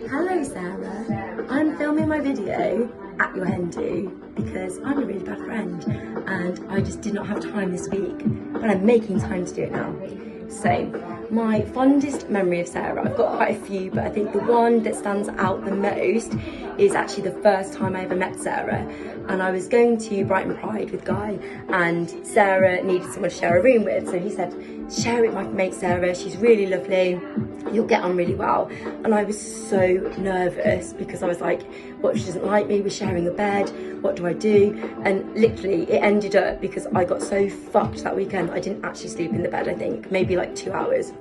Hello Sarah, I'm filming my video at your hen do because I'm a really bad friend and I just did not have time this week, but I'm making time to do it now. So, my fondest memory of Sarah, I've got quite a few, but I think the one that stands out the most is actually the first time I ever met Sarah. And I was going to Brighton Pride with Guy, and Sarah needed someone to share a room with. So he said, share it with my mate Sarah, she's really lovely, you'll get on really well. And I was so nervous because I was like, what if she doesn't like me, we're sharing a bed, what do I do? And literally it ended up because I got so fucked that weekend, I didn't actually sleep in the bed, I think, maybe like 2 hours.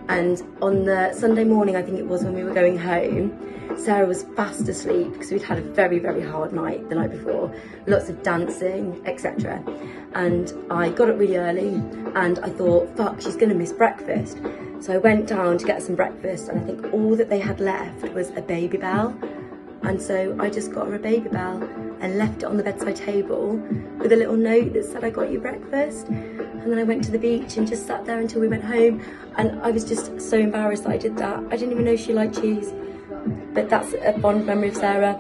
And on the Sunday morning, I think it was, when we were going home, Sarah was fast asleep because we'd had a very, very hard night the night before, lots of dancing, etc. And I got up really early and I thought, fuck, she's gonna miss breakfast. So I went down to get some breakfast, and I think all that they had left was a baby bell. And so I just got her a baby bell and left it on the bedside table with a little note that said, I got you breakfast. And then I went to the beach and just sat there until we went home. And I was just so embarrassed that I did that. I didn't even know she liked cheese. But that's a fond memory of Sarah.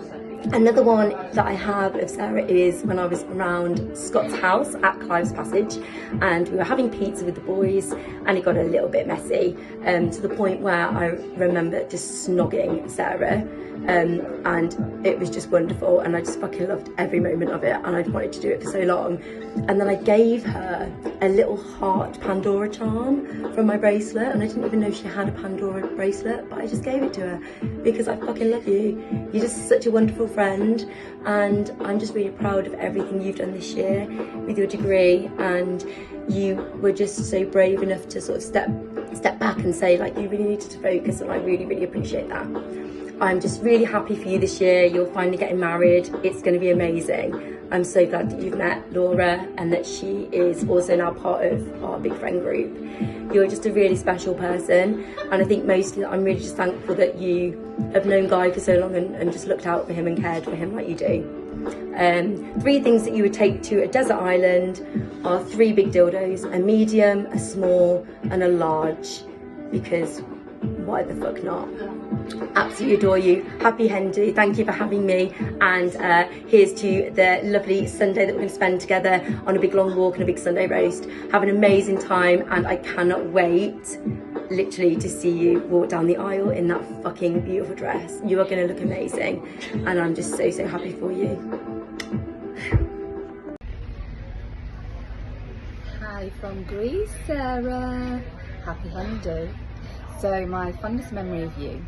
Another one that I have of Sarah is when I was around Scott's house at Clive's Passage, and we were having pizza with the boys, and it got a little bit messy, to the point where I remember just snogging Sarah, and it was just wonderful, and I just fucking loved every moment of it, and I'd wanted to do it for so long. And then I gave her a little heart Pandora charm from my bracelet, and I didn't even know she had a Pandora bracelet, but I just gave it to her because I fucking love you. You're just such a wonderful friend, and I'm just really proud of everything you've done this year with your degree, and you were just so brave enough to sort of step back and say, like, you really needed to focus, and I really, really appreciate that. I'm just really happy for you this year. You're finally getting married. It's going to be amazing. I'm so glad that you've met Laura and that she is also now part of our big friend group. You're just a really special person, and I think mostly I'm really just thankful that you have known Guy for so long and just looked out for him and cared for him like you do. 3 things that you would take to a desert island are 3 big dildos: a medium, a small and a large, because why the fuck not? Absolutely adore you. Happy hen do. Thank you for having me, and here's to the lovely Sunday that we're going to spend together on a big long walk and a big Sunday roast. Have an amazing time, and I cannot wait literally to see you walk down the aisle in that fucking beautiful dress. You are going to look amazing, and I'm just so happy for you. Hi from Greece, Sarah. Happy hen do. So my fondest memory of you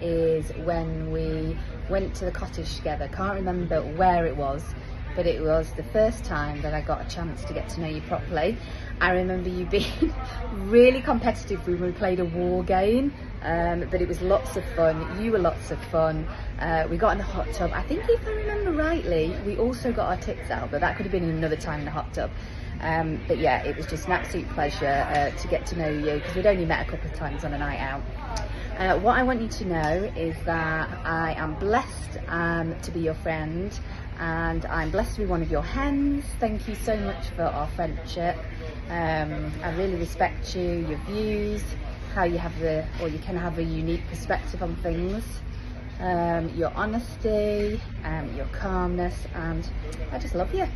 is when we went to the cottage together. Can't remember where it was, but it was the first time that I got a chance to get to know you properly. I remember you being really competitive when we played a war game, but it was lots of fun. You were lots of fun. We got in the hot tub. I think, if I remember rightly, we also got our tits out, but that could have been another time in the hot tub. But yeah, it was just an absolute pleasure to get to know you, because we'd only met a couple of times on a night out. What I want you to know is that I am blessed to be your friend, and I'm blessed to be one of your hens. Thank you so much for our friendship. I really respect you, your views, how you have you can have a unique perspective on things, your honesty, your calmness, and I just love you.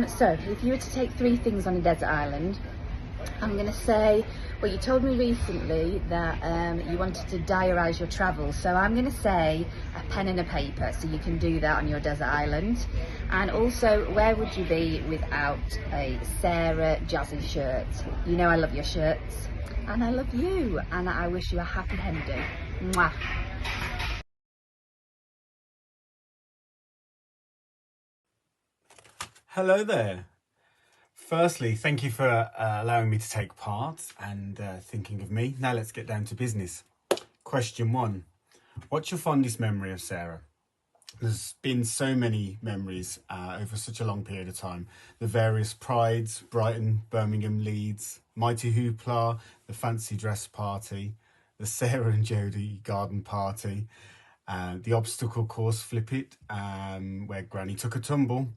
So if you were to take 3 things on a desert island, I'm going to say, well, you told me recently that you wanted to diarise your travels, so I'm going to say a pen and a paper, so you can do that on your desert island. And also, where would you be without a Sarah Jazzy shirt? You know I love your shirts, and I love you, and I wish you a happy hen do. Mwah. Hello there. Firstly, thank you for allowing me to take part and thinking of me. Now let's get down to business. Question 1. What's your fondest memory of Sarah? There's been so many memories over such a long period of time. The various prides, Brighton, Birmingham, Leeds, Mighty Hoopla, the fancy dress party, the Sarah and Jodie garden party, the obstacle course Flip It, where Granny took a tumble,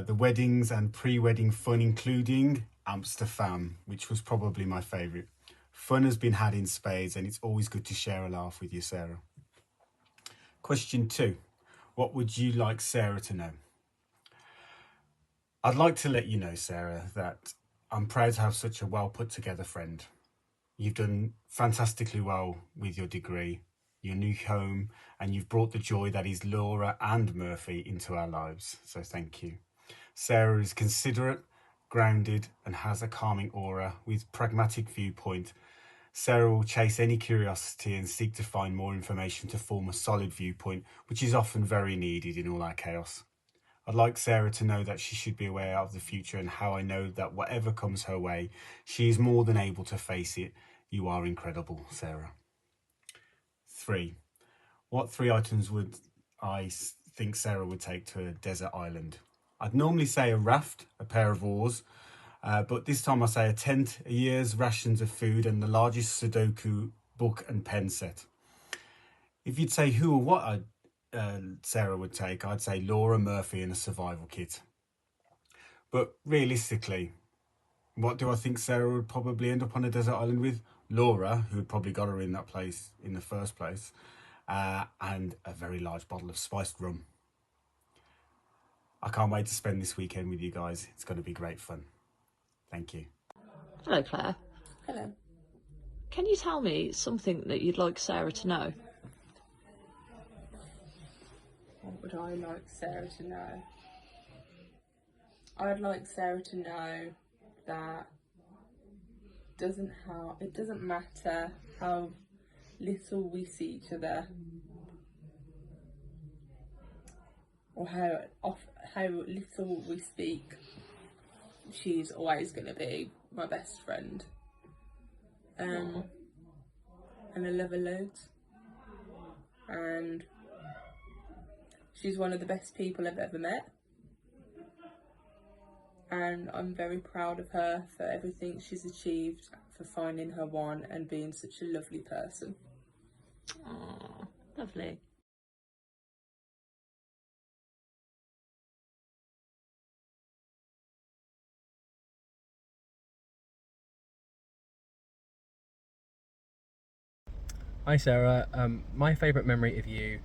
the weddings and pre-wedding fun, including Amsterdam, which was probably my favourite. Fun has been had in spades, and it's always good to share a laugh with you, Sarah. Question 2. What would you like Sarah to know? I'd like to let you know, Sarah, that I'm proud to have such a well put together friend. You've done fantastically well with your degree, your new home, and you've brought the joy that is Laura and Murphy into our lives. So thank you. Sarah is considerate, grounded, and has a calming aura with pragmatic viewpoint. Sarah will chase any curiosity and seek to find more information to form a solid viewpoint, which is often very needed in all our chaos. I'd like Sarah to know that she should be aware of the future and how I know that whatever comes her way, she is more than able to face it. You are incredible, Sarah. 3. What 3 items would I think Sarah would take to a desert island? I'd normally say a raft, a pair of oars, but this time I say a tent, a year's rations of food, and the largest Sudoku book and pen set. If you'd say who or what Sarah would take, I'd say Laura, Murphy, and a survival kit. But realistically, what do I think Sarah would probably end up on a desert island with? Laura, who had probably got her in that place in the first place, and a very large bottle of spiced rum. I can't wait to spend this weekend with you guys. It's going to be great fun. Thank you. Hello, Claire. Hello. Can you tell me something that you'd like Sarah to know? What would I like Sarah to know? I'd like Sarah to know that it doesn't matter how little we see each other or how little we speak. She's always going to be my best friend. And I love her loads. And she's one of the best people I've ever met. And I'm very proud of her for everything she's achieved, for finding her one and being such a lovely person. Oh, lovely. Hi Sarah, my favourite memory of you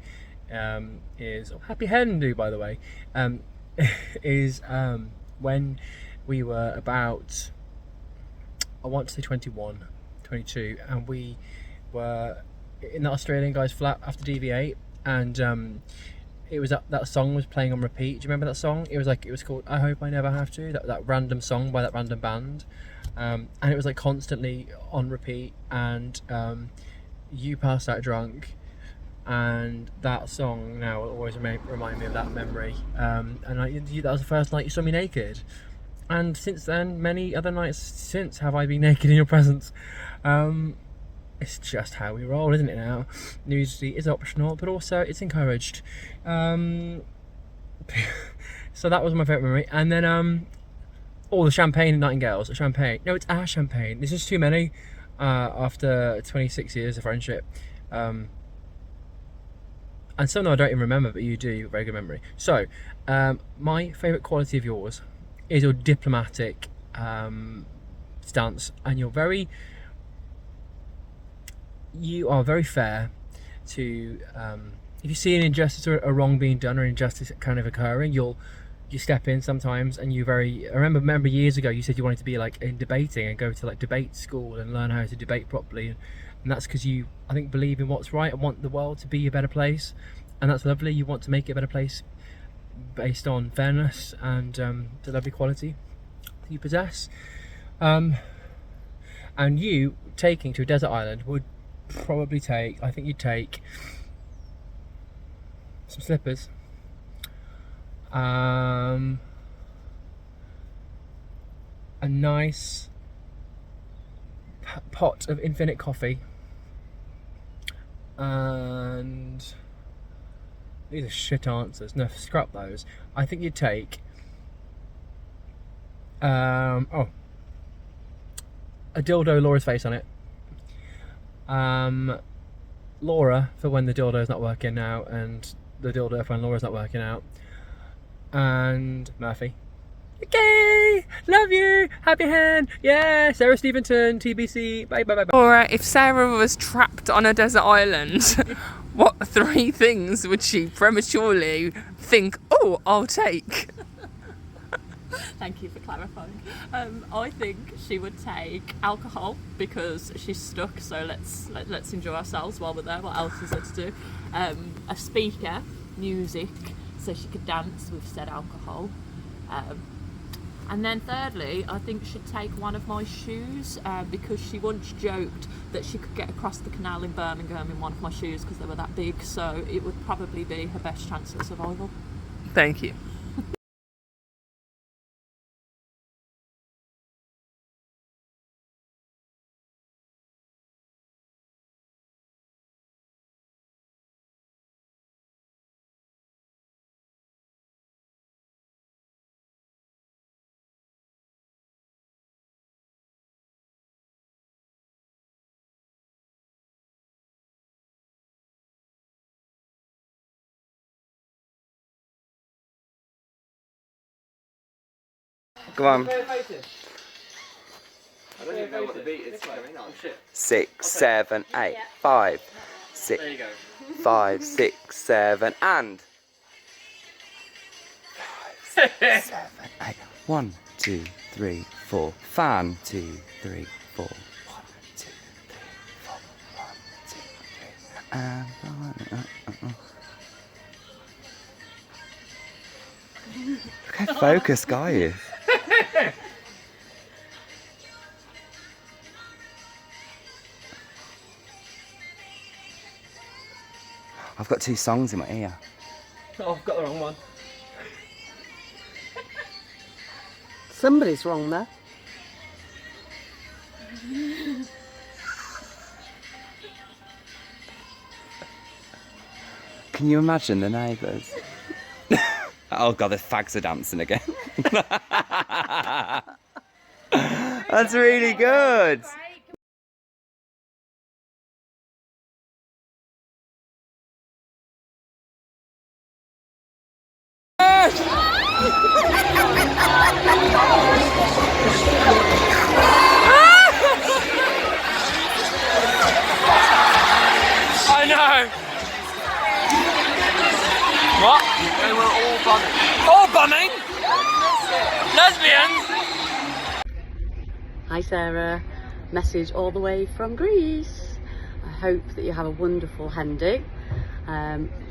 is, happy hen do by the way, is when we were about, I want to say 21, 22, and we were in the Australian guy's flat after DV8, and it was that song was playing on repeat. Do you remember that song? It was called I Hope I Never Have To, that random song by that random band, and it was like constantly on repeat, and you passed out drunk, and that song now will always remind me of that memory. And that was the first night you saw me naked, and since then many other nights since have I been naked in your presence. It's just how we roll, isn't it now? Nudity is optional, but also it's encouraged. So that was my favourite memory. And then the champagne and Nightingales. Champagne, no, it's our champagne. This is too many. After 26 years of friendship, and some I don't even remember, but you do, very good memory. So my favourite quality of yours is your diplomatic stance, and you are very fair to if you see an injustice or a wrong being done or injustice kind of occurring, you step in sometimes, and I remember years ago you said you wanted to be like in debating and go to like debate school and learn how to debate properly, and that's because you, I think, believe in what's right and want the world to be a better place, and that's lovely. You want to make it a better place based on fairness and the lovely quality that you possess, and you taking to a desert island would probably I think you'd take some slippers, a nice pot of infinite coffee, and these are shit answers, no, scrap those. I think you'd take a dildo, Laura's face on it, Laura for when the dildo's not working out, and the dildo for when Laura's not working out, and Murphy. Okay, love you, happy hen, yeah, Sarah Stevenson, TBC, bye bye bye bye. Or if Sarah was trapped on a desert island, what 3 things would she prematurely think, oh, I'll take? Thank you for clarifying. I think she would take alcohol because she's stuck. So let's enjoy ourselves while we're there. What else is there to do? A speaker, music, so she could dance with said alcohol. And then thirdly, I think she'd take one of my shoes because she once joked that she could get across the canal in Birmingham in one of my shoes because they were that big. So it would probably be her best chance at survival. Thank you. Come on. I don't even know what the beat is. 6, 7, 8, 5, 6, There you go. 5, 6, 7, and 5, 6, 7, 8. 1, 2, 3, 4. Fan. 2, 3, 4. 1, 2, 3, 4. 1, 2, 3. And look how focused Guy is. I've got 2 songs in my ear. Oh, I've got the wrong one. Somebody's wrong there. Can you imagine the neighbours? Oh god, the fags are dancing again. That's really good. I know. What? They were all bumming. All bumming? Lesbians? Hi Sarah, message all the way from Greece. I hope that you have a wonderful hen do.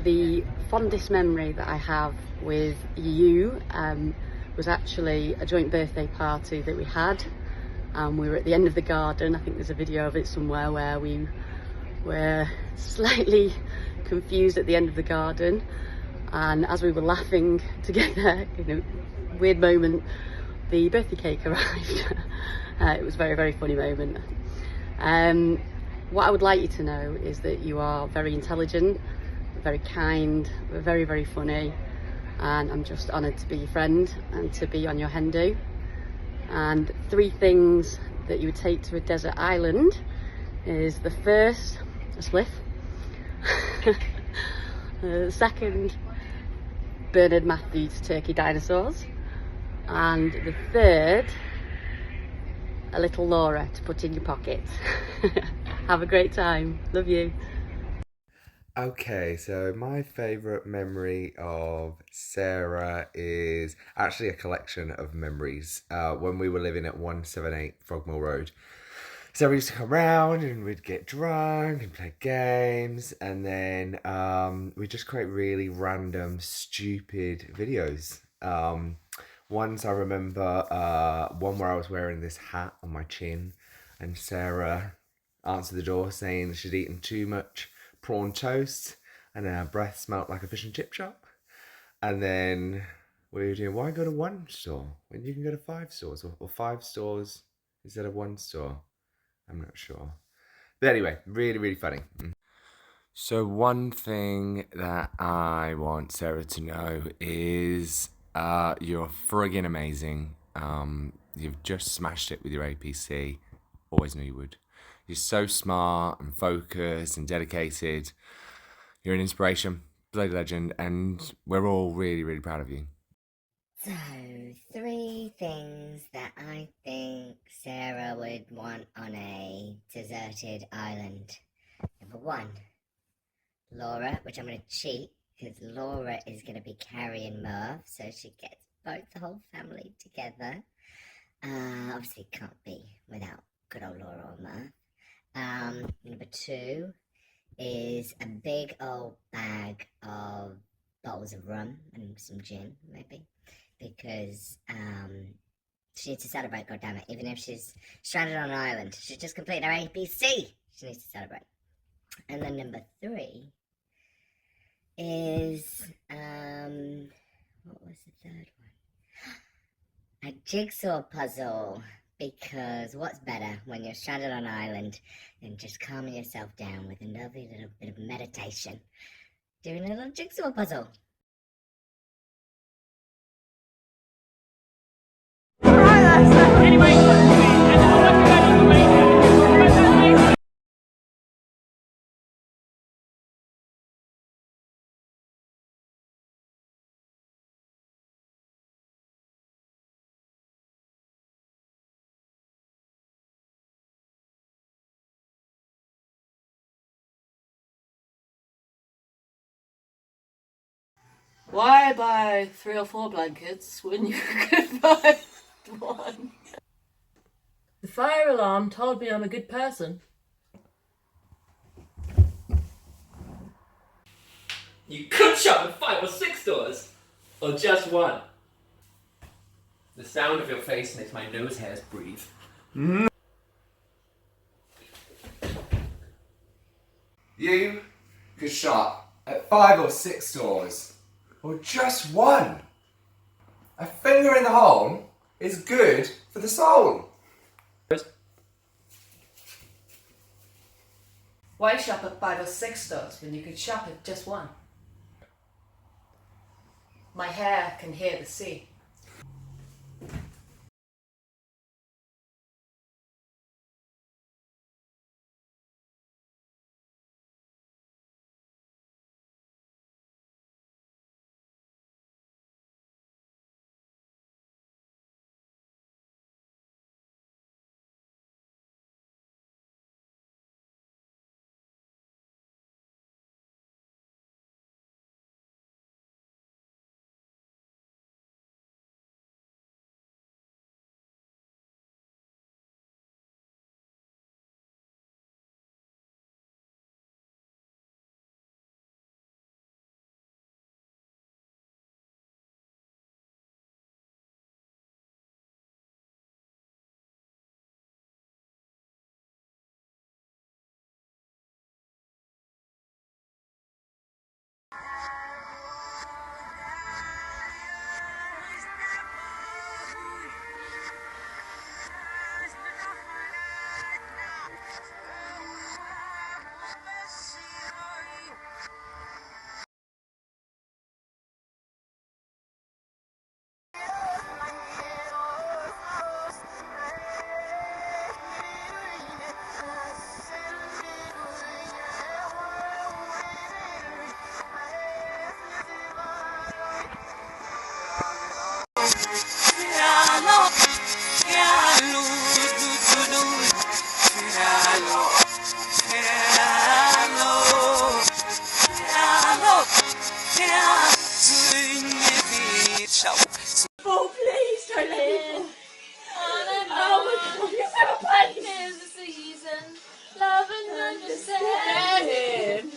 The fondest memory that I have with you was actually a joint birthday party that we had. We were at the end of the garden. I think there's a video of it somewhere where we were slightly confused at the end of the garden, and as we were laughing together in a weird moment, the birthday cake arrived. It was a very, very funny moment. What I would like you to know is that you are very intelligent, very kind, very, very funny, and I'm just honoured to be your friend and to be on your hen do. And 3 things that you would take to a desert island is the first, a spliff, the second, Bernard Matthews Turkey Dinosaurs, and the third, a little Laura to put in your pocket. Have a great time. Love you. Okay, so my favourite memory of Sarah is actually a collection of memories. When we were living at 178 Frogmore Road, Sarah used to come round and we'd get drunk and play games, and then we'd just create really random, stupid videos. Once I remember one where I was wearing this hat on my chin, and Sarah answered the door saying she'd eaten too much prawn toast and her breath smelt like a fish and chip shop. And then we were doing, why go to 1 store when you can go to 5 stores, or 5 stores instead of 1 store? I'm not sure. But anyway, really, really funny. So one thing that I want Sarah to know is you're friggin' amazing. You've just smashed it with your APC. Always knew you would. You're so smart and focused and dedicated. You're an inspiration, bloody legend, and we're all really, really proud of you. So, 3 things that I think Sarah would want on a deserted island. Number 1, Laura, which I'm going to cheat because Laura is going to be carrying Merv, so she gets both the whole family together. Obviously can't be without good old Laura or Merv. Number 2 is a big old bag of bottles of rum and some gin, maybe, because she needs to celebrate, goddammit, even if she's stranded on an island. She's just completed her ABC. She needs to celebrate. And then number 3 is, what was the third one? A jigsaw puzzle. Because what's better when you're stranded on an island than just calming yourself down with a lovely little bit of meditation, doing a little jigsaw puzzle. Why buy 3 or 4 blankets when you could buy one? The fire alarm told me I'm a good person. You could shop at 5 or 6 stores, or just one. The sound of your face makes my nose hairs breathe. You could shop at 5 or 6 stores, or just one. A finger in the hole is good for the soul. Why shop at 5 or 6 stores when you could shop at just one? My hair can hear the sea. Oh, please don't let me fall. Oh my God, you're so funny. There's a season, love and understanding.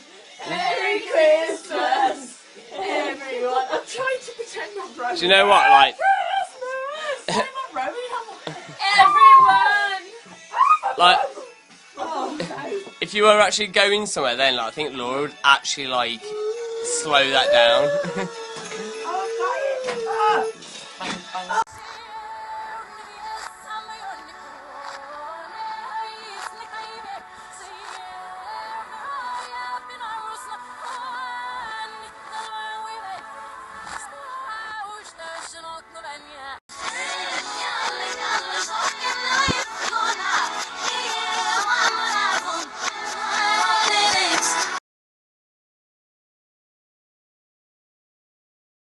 Merry Christmas, everyone. I'm trying to pretend I'm Romy. Do you know what, like... Christmas! I'm not Romy, everyone! Like, Oh, no. if you were actually going somewhere then, like, I think Laura would actually, like, slow that down.